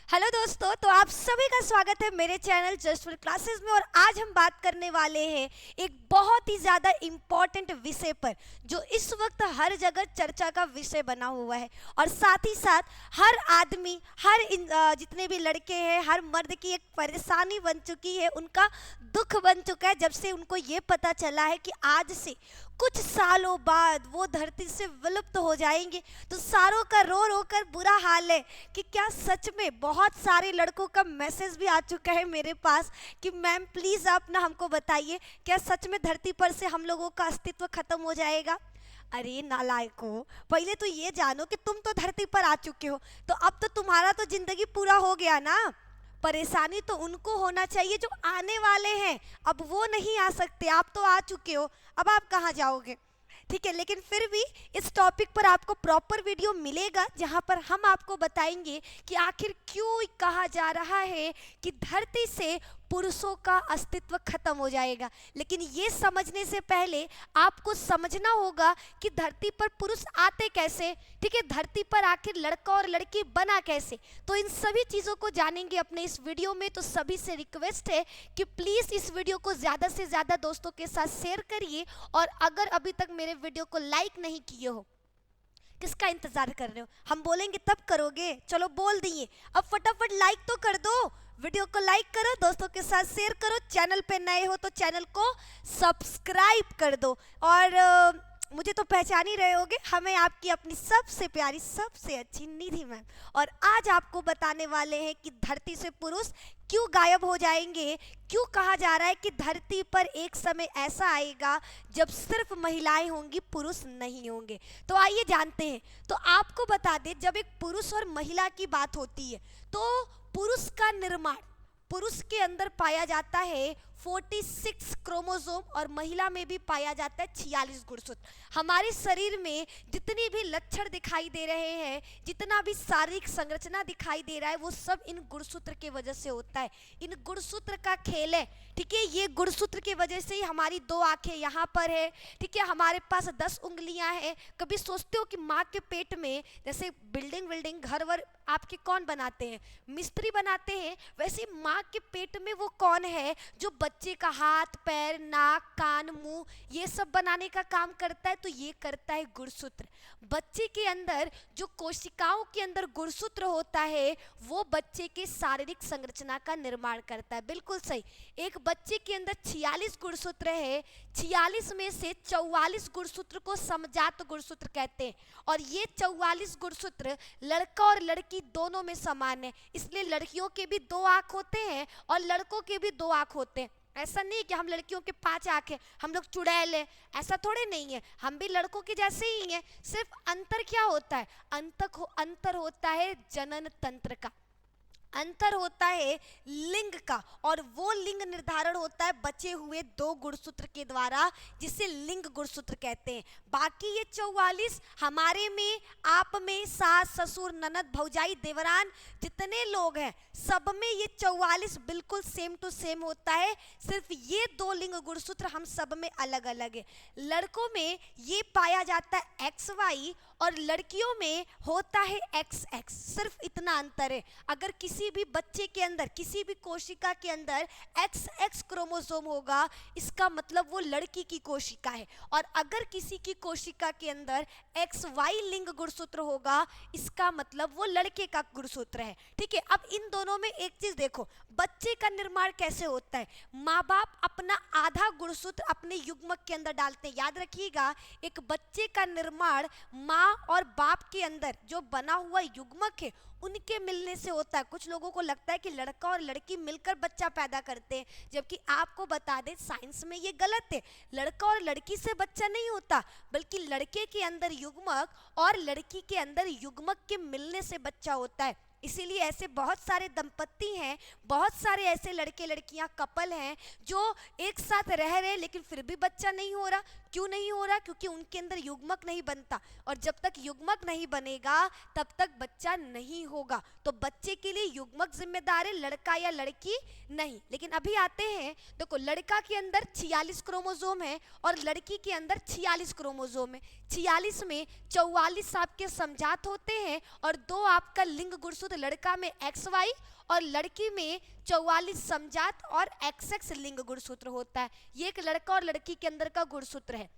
Hello दोस्तों, तो आप सभी का स्वागत है मेरे चैनल जस्ट फॉर क्लासेस में। और आज हम बात करने वाले हैं एक बहुत ही ज़्यादा इम्पॉर्टेंट विषय पर जो इस वक्त हर जगह चर्चा का विषय बना हुआ है। और साथ ही साथ हर आदमी, जितने भी लड़के हैं, हर मर्द की एक परेशानी बन चुकी है, उनका दुख बन चुका है जब से उनको ये पता चला है कि आज से कुछ सालों बाद वो धरती से विलुप्त हो जाएंगे। तो सारों का रो रो कर बुरा हाल है कि क्या सच में। बहुत सारे लड़कों का मैसेज भी आ चुका है मेरे पास कि मैम प्लीज़ आप ना हमको बताइए, क्या सच में धरती पर से हम लोगों का अस्तित्व खत्म हो जाएगा। अरे नालायकों, पहले तो ये जानो कि तुम तो धरती पर आ चुके हो, तो अब तो तुम्हारा तो जिंदगी पूरा हो गया ना। परेशानी तो उनको होना चाहिए जो आने वाले हैं, अब वो नहीं आ सकते। आप तो आ चुके हो, अब आप कहाँ जाओगे। ठीक है, लेकिन फिर भी इस टॉपिक पर आपको प्रॉपर वीडियो मिलेगा जहां पर हम आपको बताएंगे कि आखिर क्यों कहा जा रहा है कि धरती से पुरुषों का अस्तित्व खत्म हो जाएगा। लेकिन ये समझने से पहले आपको समझना होगा कि धरती पर पुरुष आते कैसे। ठीक है, धरती पर आखिर लड़का और लड़की बना कैसे। तो इन सभी चीज़ों को जानेंगे अपने इस वीडियो में। तो सभी से रिक्वेस्ट है कि प्लीज़ इस वीडियो को ज़्यादा से ज़्यादा दोस्तों के साथ शेयर करिए। और अगर अभी तक मेरे वीडियो को लाइक नहीं किए हो, किसका इंतजार कर रहे हो। हम बोलेंगे तब करोगे, चलो बोल दिए, अब फटाफट लाइक तो कर दो। वीडियो को लाइक करो, दोस्तों के साथ शेयर करो, चैनल पे नए हो तो चैनल को सब्सक्राइब कर दो। और मुझे तो पहचान ही रहे होगे, हमें आपकी अपनी सबसे प्यारी, सबसे अच्छी निधि मैम। और आज आपको बताने वाले हैं कि धरती से पुरुष क्यों गायब हो जाएंगे। क्यों कहा जा रहा है कि धरती पर एक समय ऐसा आएगा जब सिर्फ महिलाएं होंगी, पुरुष नहीं होंगे। तो आइए जानते हैं। तो आपको बता दें, जब एक पुरुष और महिला की बात होती है तो पुरुष का निर्माण, पुरुष के अंदर पाया जाता है 46 क्रोमोसोम और महिला में भी पाया जाता है 46 गुणसूत्र। हमारे शरीर में जितनी भी लक्षण दिखाई दे रहे हैं, जितना भी शारीरिक संरचना दिखाई दे रहा है, वो सब इन गुणसूत्र के वजह से होता है। इन गुणसूत्र का खेल है। ठीक है, ये गुणसूत्र की वजह से ही हमारी 2 आंखें यहाँ पर है। ठीक है, हमारे पास 10 उंगलियां हैं। कभी सोचते हो कि माँ के पेट में जैसे बिल्डिंग घर वर आपके कौन बनाते हैं, मिस्त्री बनाते हैं, वैसे माँ के पेट में वो कौन है जो बच्चे का हाथ पैर नाक कान मुंह ये सब बनाने का काम करता है। तो ये करता है गुणसूत्र। बच्चे के अंदर जो कोशिकाओं के अंदर गुणसूत्र होता है वो बच्चे के शारीरिक संरचना का निर्माण करता है। बिल्कुल सही, एक बच्चे के अंदर 46 गुणसूत्र है। 46 में से 44 गुणसूत्र को समजात गुणसूत्र कहते हैं। और ये 44 गुणसूत्र लड़का और लड़की दोनों में समान है। इसलिए लड़कियों के भी 2 आंख होते हैं और लड़कों के भी 2 आंख होते हैं। ऐसा नहीं कि हम लड़कियों के 5 आंखें, हम लोग चुड़ैल हैं, ऐसा थोड़े नहीं है। हम भी लड़कों के जैसे ही हैं। सिर्फ अंतर क्या होता है, अंतर होता है जनन तंत्र का, अंतर होता है लिंग का। और वो लिंग निर्धारण होता है बचे हुए 2 गुणसूत्र के द्वारा, जिसे लिंग गुणसूत्र कहते हैं। बाकी ये 44 हमारे में, आप में, सास ससुर ननद भौजाई देवरान जितने लोग हैं सब में ये 44 बिल्कुल सेम टू सेम होता है। सिर्फ ये 2 लिंग गुणसूत्र हम सब में अलग अलग है। लड़कों में ये पाया जाता है XY और लड़कियों में होता है XX। सिर्फ इतना अंतर है। अगर किसी भी बच्चे के अंदर, किसी भी कोशिका के अंदर XX क्रोमोसोम होगा, इसका मतलब वो लड़की की कोशिका है। और अगर किसी की कोशिका के अंदर XY लिंग गुणसूत्र होगा, इसका मतलब वो लड़के का गुणसूत्र है। ठीक है, अब इन दोनों में एक चीज देखो, बच्चे का निर्माण कैसे होता है। माँ बाप अपना आधा गुणसूत्र अपने युग्मक के अंदर डालते हैं। याद रखिएगा, एक बच्चे का निर्माण माँ और बाप के अंदर जो बना हुआ युग्मक है उनके मिलने से होता है। कुछ लोगों को लगता है कि लड़का और लड़की मिलकर बच्चा पैदा करते हैं, जबकि आपको बता दें साइंस में ये गलत है। लड़का और लड़की से बच्चा नहीं होता, बल्कि लड़के के अंदर युग्मक और लड़की के अंदर युग्मक के मिलने से बच्चा होता है। इसीलिए ऐसे बहुत सारे दंपत्ति हैं, बहुत सारे ऐसे लड़के लड़कियां कपल हैं जो एक साथ रह रहे लेकिन फिर भी बच्चा नहीं हो रहा। क्यों नहीं हो रहा? क्योंकि उनके अंदर युग्मक नहीं बनता, और जब तक युग्मक नहीं बनेगा तब तक बच्चा नहीं होगा। तो बच्चे के लिए युग्मक जिम्मेदार है, लड़का या लड़की नहीं। लेकिन अभी आते हैं, देखो लड़का के अंदर 46 क्रोमोसोम है और लड़की के अंदर 46 क्रोमोसोम है। 46 में 44 आपके समजात होते हैं और 2 आपका लिंग गुणसूत्र, लड़का में XY और लड़की में 44 समजात और XX लिंग गुणसूत्र होता है। ये एक लड़का और लड़की के अंदर का गुणसूत्र है।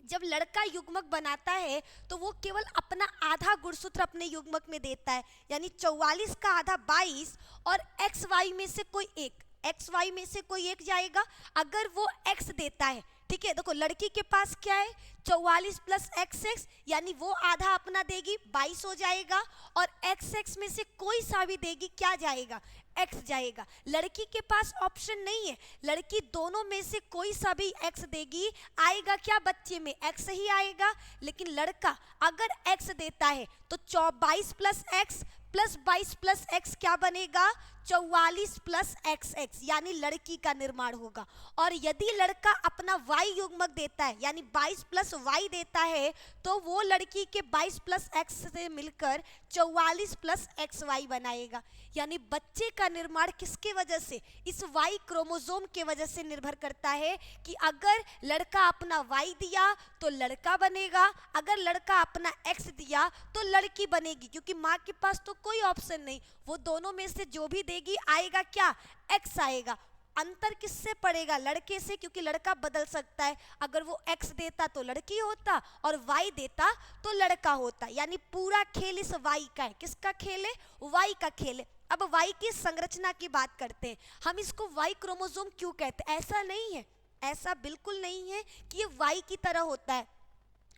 जब लड़का युग्मक बनाता है तो वो केवल अपना आधा गुणसूत्र अपने युग्मक में देता है, यानी 44 का आधा 22 और XY में से कोई एक, XY में से कोई एक जाएगा अगर वो X देता है। ठीक है, देखो लड़की के पास क्या है, 44 प्लस XX, यानी वो आधा अपना देगी 22 हो जाएगा, और XX में से कोई सा भी देगी क्या जाएगा, X जाएगा। लड़की के पास ऑप्शन नहीं है, लड़की दोनों में से कोई सा भी X देगी, आएगा क्या बच्चे में, X ही आएगा। लेकिन लड़का अगर X देता है तो 22 plus X plus 22 plus X क्या बनेगा, 44 प्लस XX, यानी लड़की का निर्माण होगा। और यदि लड़का अपना Y युग्मक देता है, यानी 22 प्लस Y देता है, तो वो लड़की के 22 प्लस X से मिलकर 44 प्लस XY बनाएगा। यानी बच्चे का निर्माण किसके वजह से, इस Y क्रोमोसोम के वजह से निर्भर करता है कि अगर लड़का अपना Y दिया तो लड़का बनेगा, अगर लड़का अपना X दिया तो लड़की बनेगी, क्योंकि माँ के पास तो कोई ऑप्शन नहीं, वो दोनों में से जो भी देगी आएगा क्या, X आएगा। अंतर किससे पड़ेगा, लड़के से, क्योंकि लड़का बदल सकता है, अगर वो X देता तो लड़की होता और Y देता तो लड़का होता। यानी पूरा खेल इस Y का है, किसका खेल है, Y का खेल है। अब Y की संरचना की बात करते हैं, हम इसको Y क्रोमोसोम क्यों कहते हैं? ऐसा नहीं है, ऐसा बिल्कुल नहीं है कि ये Y की तरह होता है।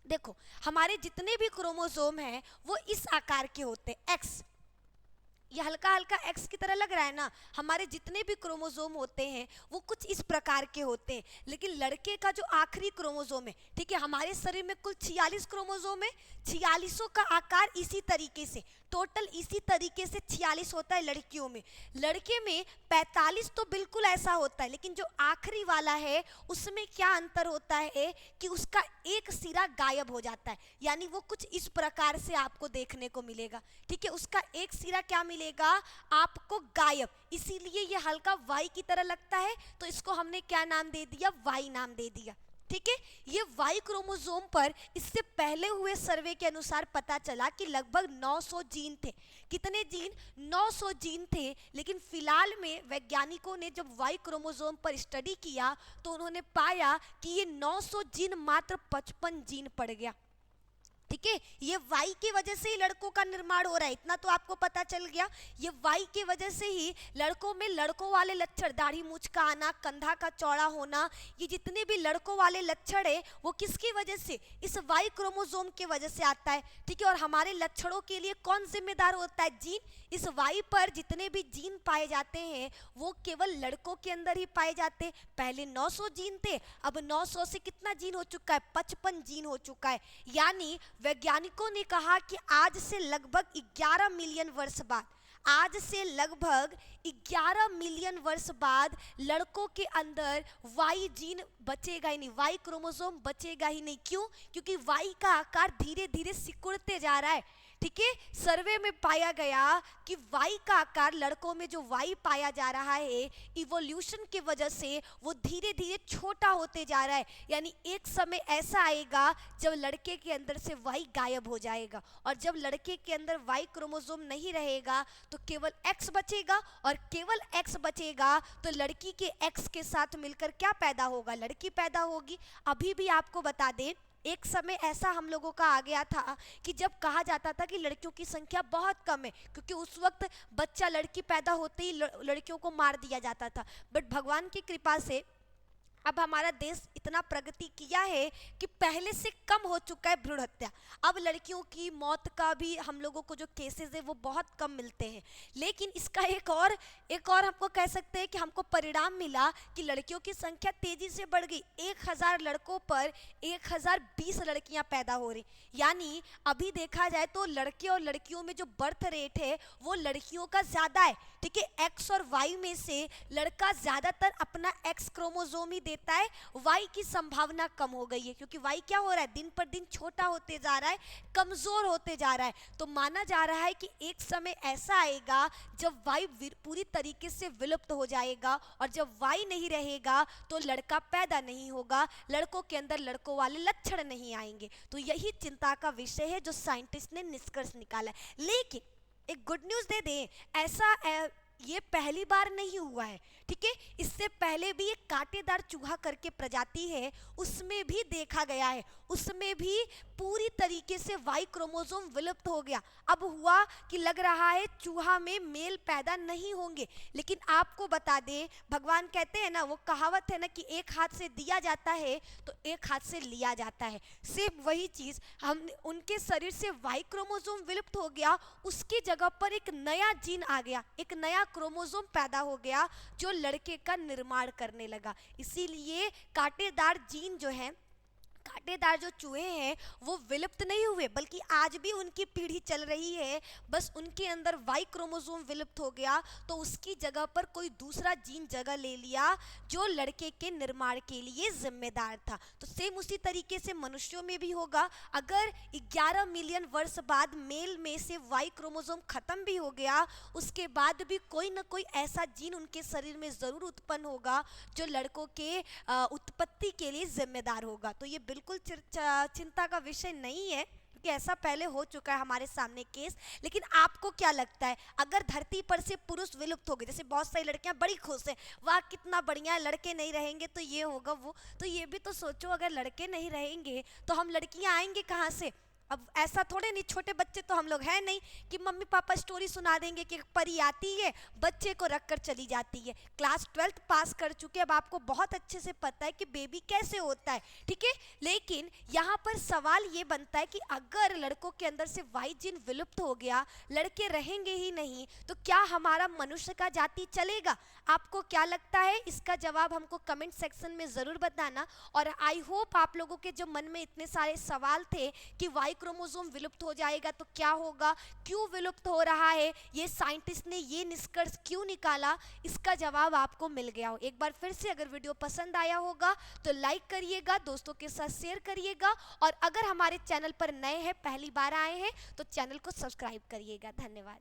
देखो हमारे जितने भी क्रोमोसोम हैं वो इस आकार के होते हैं, X, ये हल्का हल्का X की तरह लग रहा है ना, हमारे जितने भी क्रोमोसोम होते हैं वो कुछ इस प्रकार के होते हैं। लेकिन लड़के का जो आखिरी क्रोमोसोम है, ठीक है, हमारे शरीर में कुल 46 क्रोमोसोम है, 46 का आकार इसी तरीके से, टोटल इसी तरीके से 46 होता है लड़कियों में। लड़के में 45 तो बिल्कुल ऐसा होता है, लेकिन जो आखिरी वाला है उसमें क्या अंतर होता है कि उसका एक सिरा गायब हो जाता है, यानी वो कुछ इस प्रकार से आपको देखने को मिलेगा। ठीक है, उसका एक सिरा क्या मिलेगा आपको, गायब, इसीलिए ये हल्का Y की तरह लगता है, तो इसको हमने क्या नाम दे दिया, Y नाम दे दिया। ठीक है, ये Y क्रोमोसोम पर इससे पहले हुए सर्वे के अनुसार पता चला कि लगभग 900 जीन थे। कितने जीन, 900 जीन थे। लेकिन फिलहाल में वैज्ञानिकों ने जब Y क्रोमोसोम पर स्टडी किया तो उन्होंने पाया कि ये 900 जीन मात्र 55 जीन पड़ गया। ठीक है, ये Y की वजह से ही लड़कों का निर्माण हो रहा है, इतना तो आपको पता चल गया। ये Y की वजह से ही लड़कों में लड़कों वाले लक्षण, दाढ़ी मूंछ का आना, कंधा का चौड़ा होना, ये जितने भी लड़कों वाले लक्षण है वो किसकी वजह से, इस Y क्रोमोसोम की वजह से आता है। ठीक है, और हमारे लक्षणों के लिए कौन जिम्मेदार होता है, जीन। इस Y पर जितने भी जीन पाए जाते हैं वो केवल लड़कों के अंदर ही पाए जाते हैं। पहले 900 जीन थे, अब 900 से कितना जीन हो चुका है, 55 जीन हो चुका है। यानी वैज्ञानिकों ने कहा कि आज से लगभग 11 मिलियन वर्ष बाद, आज से लगभग 11 मिलियन वर्ष बाद लड़कों के अंदर Y जीन बचेगा ही नहीं, Y क्रोमोसोम बचेगा ही नहीं। क्यों? क्योंकि Y का आकार धीरे धीरे सिकुड़ते जा रहा है। ठीक है, सर्वे में पाया गया कि Y का आकार, लड़कों में जो Y पाया जा रहा है इवोल्यूशन की वजह से वो धीरे धीरे छोटा होते जा रहा है। यानी एक समय ऐसा आएगा जब लड़के के अंदर से Y गायब हो जाएगा, और जब लड़के के अंदर Y क्रोमोसोम नहीं रहेगा तो केवल X बचेगा, और केवल X बचेगा तो लड़की के X के साथ मिलकर क्या पैदा होगा, लड़की पैदा होगी। अभी भी आपको बता दें, एक समय ऐसा हम लोगों का आ गया था कि जब कहा जाता था कि लड़कियों की संख्या बहुत कम है, क्योंकि उस वक्त बच्चा, लड़की पैदा होते ही लड़कियों को मार दिया जाता था। बट भगवान की कृपा से अब हमारा देश इतना प्रगति किया है कि पहले से कम हो चुका है भ्रूण हत्या। अब लड़कियों की मौत का भी हम लोगों को जो केसेस है वो बहुत कम मिलते हैं। लेकिन इसका एक और हमको कह सकते हैं कि हमको परिणाम मिला कि लड़कियों की संख्या तेजी से बढ़ गई। 1000 लड़कों पर 1020 लड़कियां पैदा हो रही। यानी अभी देखा जाए तो लड़के और लड़कियों में जो बर्थ रेट है वो लड़कियों का ज़्यादा है। ठीक है, X और Y में से लड़का ज़्यादातर अपना X क्रोमोसोम ही देता है वाई की संभावना कम हो गई है, क्योंकि वाई क्या हो रहा है, दिन पर दिन छोटा होते जा रहा है, कमजोर होते जा रहा है। तो माना जा रहा है कि एक समय ऐसा आएगा जब वाई पूरी तरीके से विलुप्त हो जाएगा, और जब वाई नहीं रहेगा तो लड़का पैदा नहीं होगा, लड़कों के अंदर लड़कों वाले लक्षण नहीं आएंगे। तो यही चिंता का विषय है जो साइंटिस्ट ने निष्कर्ष निकाला है। लेकिन एक गुड न्यूज दे दें, ऐसा ये पहली बार नहीं हुआ है, ठीक है। इससे पहले भी एक कांटेदार चूहा करके प्रजाति है, उसमें भी देखा गया है, उसमें भी पूरी तरीके से वाई क्रोमोसोम विलुप्त हो गया। अब हुआ कि लग रहा है चूहा में मेल पैदा नहीं होंगे। लेकिन आपको बता दें, भगवान कहते हैं ना, वो कहावत है ना कि एक हाथ से दिया जाता है तो एक हाथ से लिया जाता है। सेम वही चीज, हम उनके शरीर से वाई क्रोमोसोम विलुप्त हो गया, उसकी जगह पर एक नया जीन आ गया, एक नया क्रोमोसोम पैदा हो गया जो लड़के का निर्माण करने लगा। इसीलिए कांटेदार जीन जो है, कांटेदार जो चूहे हैं वो विलुप्त नहीं हुए, बल्कि आज भी उनकी पीढ़ी चल रही है। बस उनके अंदर वाई क्रोमोसोम विलुप्त हो गया तो उसकी जगह पर कोई दूसरा जीन जगह ले लिया जो लड़के के निर्माण के लिए जिम्मेदार था। तो सेम उसी तरीके से मनुष्यों में भी होगा। अगर 11 मिलियन वर्ष बाद मेल में से वाई क्रोमोसोम खत्म भी हो गया, उसके बाद भी कोई ना कोई ऐसा जीन उनके शरीर में जरूर उत्पन्न होगा जो लड़कों के उत्पत्ति के लिए जिम्मेदार होगा। तो ये बिल्कुल चिंता का विषय नहीं है, क्योंकि ऐसा पहले हो चुका है हमारे सामने केस। लेकिन आपको क्या लगता है, अगर धरती पर से पुरुष विलुप्त हो गए, जैसे बहुत सारी लड़कियां बड़ी खुश हैं, वाह कितना बढ़िया है, लड़के नहीं रहेंगे तो ये होगा वो, तो ये भी तो सोचो अगर लड़के नहीं रहेंगे तो हम लड़कियां आएंगे कहाँ से। अब ऐसा थोड़े नहीं, छोटे बच्चे तो हम लोग हैं नहीं कि मम्मी पापा स्टोरी सुना देंगे कि एक परी आती है बच्चे को रख कर चली जाती है। क्लास 12th पास कर चुके, अब आपको बहुत अच्छे से पता है कि बेबी कैसे होता है, ठीक है। लेकिन यहाँ पर सवाल ये बनता है कि अगर लड़कों के अंदर से वाई जीन विलुप्त हो गया, लड़के रहेंगे ही नहीं, तो क्या हमारा मनुष्य का जाति चलेगा? आपको क्या लगता है? इसका जवाब हमको कमेंट सेक्शन में ज़रूर बताना। और आई होप आप लोगों के जो मन में इतने सारे सवाल थे कि वाई क्रोमोसोम विलुप्त हो जाएगा तो क्या होगा, क्यों विलुप्त हो रहा है, ये साइंटिस्ट ने ये निष्कर्ष क्यों निकाला, इसका जवाब आपको मिल गया हो। एक बार फिर से अगर वीडियो पसंद आया होगा तो लाइक करिएगा, दोस्तों के साथ शेयर करिएगा, और अगर हमारे चैनल पर नए हैं, पहली बार आए हैं, तो चैनल को सब्सक्राइब करिएगा। धन्यवाद।